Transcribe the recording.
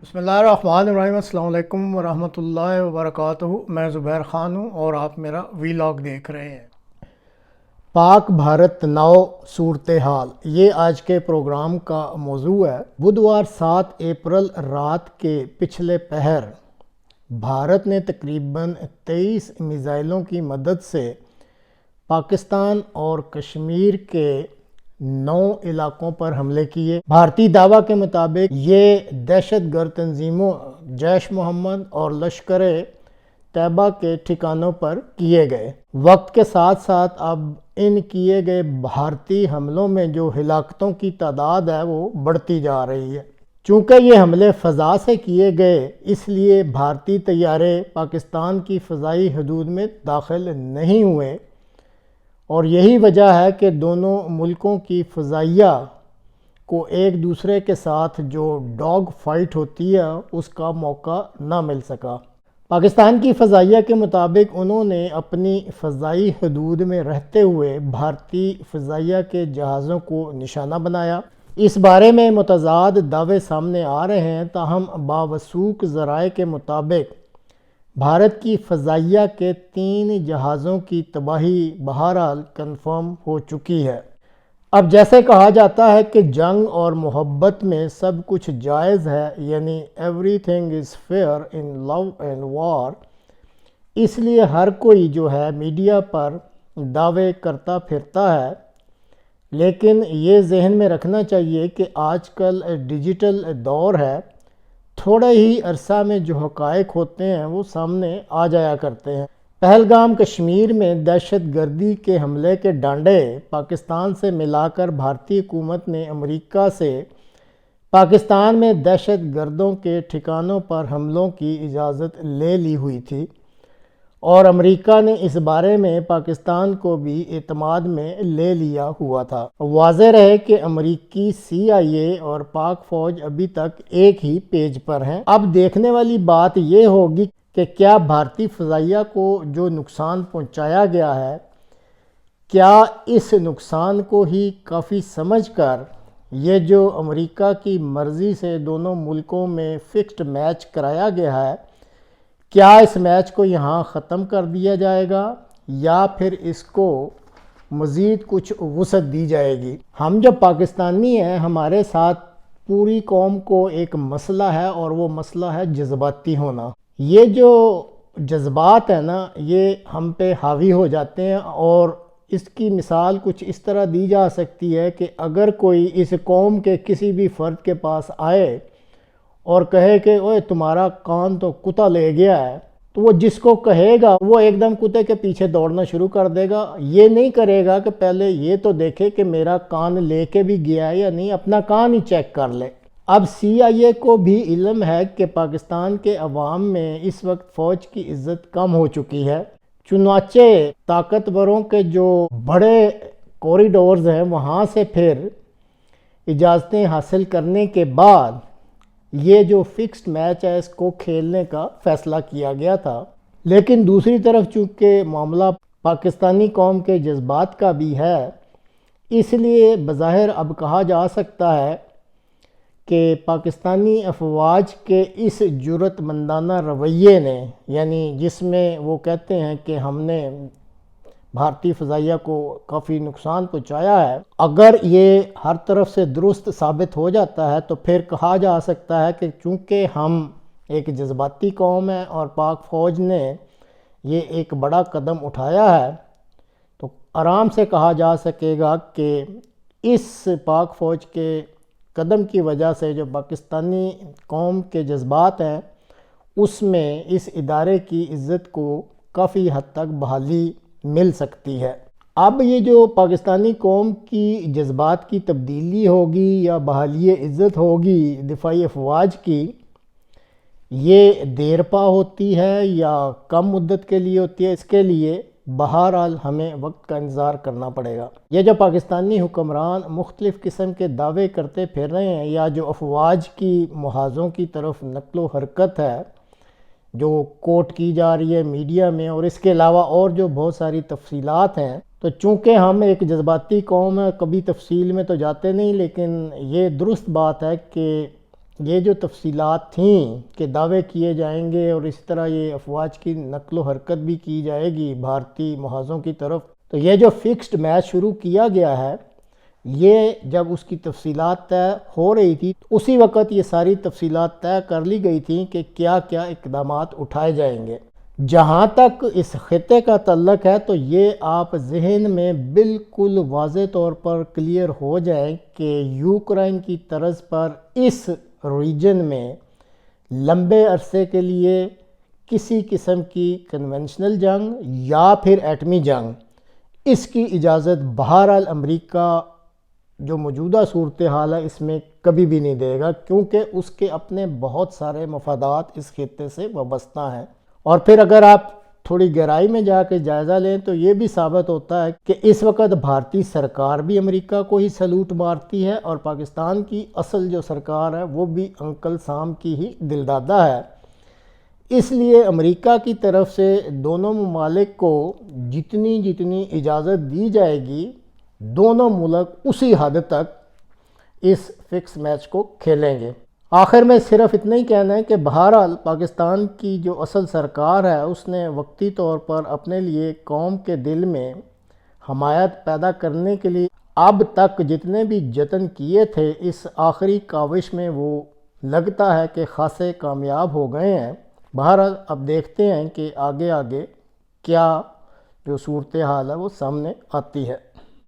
بسم اللہ الرحمن الرحیم۔ السلام علیکم ورحمۃ اللہ وبرکاتہ۔ میں زبیر خان ہوں اور آپ میرا ویلاگ دیکھ رہے ہیں۔ پاک بھارت نو صورتحال، یہ آج کے پروگرام کا موضوع ہے۔ بدھوار 7 اپریل رات کے پچھلے پہر بھارت نے تقریباً 23 میزائلوں کی مدد سے پاکستان اور کشمیر کے 9 علاقوں پر حملے کیے۔ بھارتی دعویٰ کے مطابق یہ دہشت گرد تنظیموں جیش محمد اور لشکر طیبہ کے ٹھکانوں پر کیے گئے۔ وقت کے ساتھ ساتھ اب ان کیے گئے بھارتی حملوں میں جو ہلاکتوں کی تعداد ہے وہ بڑھتی جا رہی ہے۔ چونکہ یہ حملے فضا سے کیے گئے، اس لیے بھارتی طیارے پاکستان کی فضائی حدود میں داخل نہیں ہوئے، اور یہی وجہ ہے کہ دونوں ملکوں کی فضائیہ کو ایک دوسرے کے ساتھ جو ڈاگ فائٹ ہوتی ہے اس کا موقع نہ مل سکا۔ پاکستان کی فضائیہ کے مطابق انہوں نے اپنی فضائی حدود میں رہتے ہوئے بھارتی فضائیہ کے جہازوں کو نشانہ بنایا۔ اس بارے میں متضاد دعوے سامنے آ رہے ہیں، تاہم باوثوق ذرائع کے مطابق بھارت کی فضائیہ کے 3 جہازوں کی تباہی بہرحال کنفرم ہو چکی ہے۔ اب جیسے کہا جاتا ہے کہ جنگ اور محبت میں سب کچھ جائز ہے، یعنی everything is fair in love and war, اس لیے ہر کوئی جو ہے میڈیا پر دعوے کرتا پھرتا ہے، لیکن یہ ذہن میں رکھنا چاہیے کہ آج کل ڈیجیٹل دور ہے، تھوڑے ہی عرصہ میں جو حقائق ہوتے ہیں وہ سامنے آ جایا کرتے ہیں۔ پہلگام کشمیر میں دہشت گردی کے حملے کے ڈانڈے پاکستان سے ملا کر بھارتی حکومت نے امریکہ سے پاکستان میں دہشت گردوں کے ٹھکانوں پر حملوں کی اجازت لے لی ہوئی تھی، اور امریکہ نے اس بارے میں پاکستان کو بھی اعتماد میں لے لیا ہوا تھا۔ واضح رہے کہ امریکی CIA اور پاک فوج ابھی تک ایک ہی پیج پر ہیں۔ اب دیکھنے والی بات یہ ہوگی کہ کیا بھارتی فضائیہ کو جو نقصان پہنچایا گیا ہے، کیا اس نقصان کو ہی کافی سمجھ کر یہ جو امریکہ کی مرضی سے دونوں ملکوں میں فکسڈ میچ کرایا گیا ہے، کیا اس میچ کو یہاں ختم کر دیا جائے گا یا پھر اس کو مزید کچھ وسعت دی جائے گی؟ ہم جو پاکستانی ہیں، ہمارے ساتھ پوری قوم کو ایک مسئلہ ہے، اور وہ مسئلہ ہے جذباتی ہونا۔ یہ جو جذبات ہیں نا، یہ ہم پہ حاوی ہو جاتے ہیں، اور اس کی مثال کچھ اس طرح دی جا سکتی ہے کہ اگر کوئی اس قوم کے کسی بھی فرد کے پاس آئے اور کہے کہ اوے تمہارا کان تو کتا لے گیا ہے، تو وہ جس کو کہے گا وہ ایک دم کتے کے پیچھے دوڑنا شروع کر دے گا۔ یہ نہیں کرے گا کہ پہلے یہ تو دیکھے کہ میرا کان لے کے بھی گیا ہے یا نہیں، اپنا کان ہی چیک کر لے۔ اب CIA کو بھی علم ہے کہ پاکستان کے عوام میں اس وقت فوج کی عزت کم ہو چکی ہے، چنانچہ طاقتوروں کے جو بڑے کوریڈورز ہیں وہاں سے پھر اجازتیں حاصل کرنے کے بعد یہ جو فکسڈ میچ ہے اس کو کھیلنے کا فیصلہ کیا گیا تھا۔ لیکن دوسری طرف چونکہ معاملہ پاکستانی قوم کے جذبات کا بھی ہے، اس لیے بظاہر اب کہا جا سکتا ہے کہ پاکستانی افواج کے اس جرأت مندانہ رویے نے، یعنی جس میں وہ کہتے ہیں کہ ہم نے بھارتی فضائیہ کو کافی نقصان پہنچایا ہے، اگر یہ ہر طرف سے درست ثابت ہو جاتا ہے تو پھر کہا جا سکتا ہے کہ چونکہ ہم ایک جذباتی قوم ہیں اور پاک فوج نے یہ ایک بڑا قدم اٹھایا ہے، تو آرام سے کہا جا سکے گا کہ اس پاک فوج کے قدم کی وجہ سے جو پاکستانی قوم کے جذبات ہیں اس میں اس ادارے کی عزت کو کافی حد تک بحالی مل سکتی ہے۔ اب یہ جو پاکستانی قوم کی جذبات کی تبدیلی ہوگی یا بحالی عزت ہوگی دفاعی افواج کی، یہ دیر پا ہوتی ہے یا کم مدت کے لیے ہوتی ہے، اس کے لیے بہرحال ہمیں وقت کا انتظار کرنا پڑے گا۔ یہ جو پاکستانی حکمران مختلف قسم کے دعوے کرتے پھر رہے ہیں، یا جو افواج کی محاذوں کی طرف نقل و حرکت ہے جو کوٹ کی جا رہی ہے میڈیا میں، اور اس کے علاوہ اور جو بہت ساری تفصیلات ہیں، تو چونکہ ہم ایک جذباتی قوم ہے، کبھی تفصیل میں تو جاتے نہیں، لیکن یہ درست بات ہے کہ یہ جو تفصیلات تھیں کہ دعوے کیے جائیں گے اور اس طرح یہ افواج کی نقل و حرکت بھی کی جائے گی بھارتی محاذوں کی طرف، تو یہ جو فکسڈ میچ شروع کیا گیا ہے، یہ جب اس کی تفصیلات طے ہو رہی تھی اسی وقت یہ ساری تفصیلات طے کر لی گئی تھیں کہ کیا کیا اقدامات اٹھائے جائیں گے۔ جہاں تک اس خطے کا تعلق ہے تو یہ آپ ذہن میں بالکل واضح طور پر کلیئر ہو جائیں کہ یوکرائن کی طرز پر اس ریجن میں لمبے عرصے کے لیے کسی قسم کی کنونشنل جنگ یا پھر ایٹمی جنگ، اس کی اجازت بہرحال امریکہ جو موجودہ صورتحال ہے اس میں کبھی بھی نہیں دے گا، کیونکہ اس کے اپنے بہت سارے مفادات اس خطے سے وابستہ ہیں۔ اور پھر اگر آپ تھوڑی گہرائی میں جا کے جائزہ لیں تو یہ بھی ثابت ہوتا ہے کہ اس وقت بھارتی سرکار بھی امریکہ کو ہی سلوٹ مارتی ہے، اور پاکستان کی اصل جو سرکار ہے وہ بھی انکل سام کی ہی دلدادہ ہے۔ اس لیے امریکہ کی طرف سے دونوں ممالک کو جتنی اجازت دی جائے گی، دونوں ملک اسی حد تک اس فکس میچ کو کھیلیں گے۔ آخر میں صرف اتنا ہی کہنا ہے کہ بہرحال پاکستان کی جو اصل سرکار ہے اس نے وقتی طور پر اپنے لیے قوم کے دل میں حمایت پیدا کرنے کے لیے اب تک جتنے بھی جتن کیے تھے، اس آخری کاوش میں وہ لگتا ہے کہ خاصے کامیاب ہو گئے ہیں۔ بہرحال اب دیکھتے ہیں کہ آگے کیا جو صورتحال ہے وہ سامنے آتی ہے۔